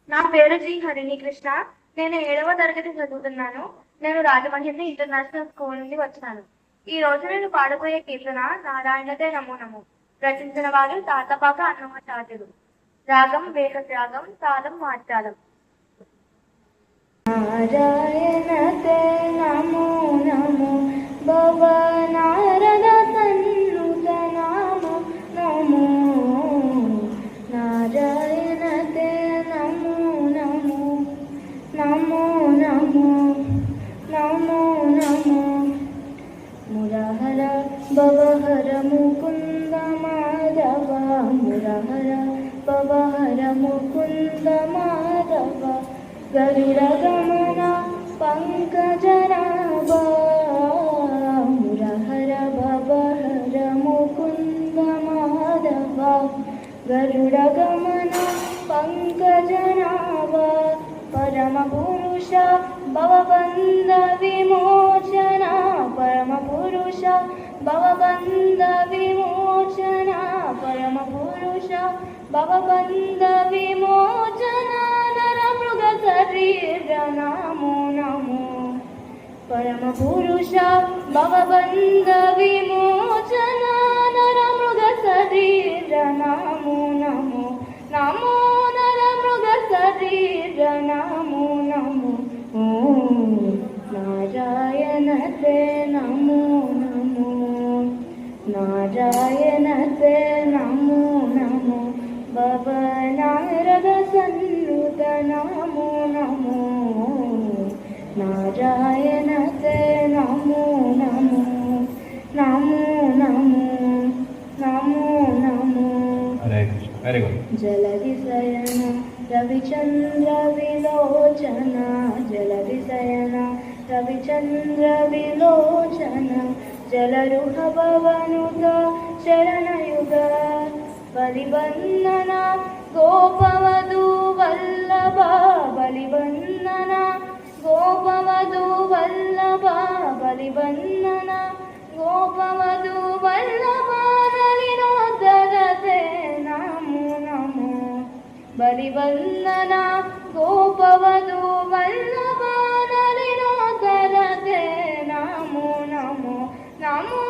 నా పేరు జి హరిణి కృష్ణ. నేను 7వ తరగతి చదువుతున్నాను. నేను రాజమహేంద్రి ఇంటర్నేషనల్ స్కూల్ నుండి వచ్చాను. ఈ రోజు నేను పాడబోయే కీర్తన నారాయణతే నమో నమో. రచించిన వారు తాతపాక అన్నమాచార్యులు. రాగం వేగస్ రాగం, తాళం మార్తాళం. నారాయణతే నమో నమో భవ నారద సన్నుత నమో నమో. నారాయణతే నమో నమో నమో నమో నమో నమో. మురహర భవహర ముకుంద మాధవ, మురహర భవహర ముకుంద మాధవ. గరుడ గమన పంకజనాభ, మురహర భవహర ముకుంద మాధవ. గరుడ గమన పంకజనాభ, పరమ పురుష భవబంధ విమోచన. పరమ పురుష భవబంధ విమోచన. పరమ పురుష భవబంధ విమోచన. నరమృగ శరీర నమో నమో. పరమ పురుష భవబంధ విమోచన. నరమృగ శరీర నమో నమో నమో. నరమృగ శరీర నమో నమో. నారాయణతే నమో నమో. నారాయణతే నమో నమో భవ నారద సన్నుత నమో నమో. నారాయణతే నమో నమో నమో నమో నమో నమో. Very good. జలధిశయన రవిచంద్ర విలోచన, జలధిశయన రవిచంద్ర విలోచన. జలరుహ భవనుత శరణయుగ బలిబంధన గోపవధూ వల్లభ. బలిబంధన గోపవధూ వల్లభ. బలిబంధన గోపవధూ వల్లభ. నలినోదరతే నమో నమో. బలిబంధన గోపవధూ వల్లభ. నలినోదరతే నమో నమో నమో.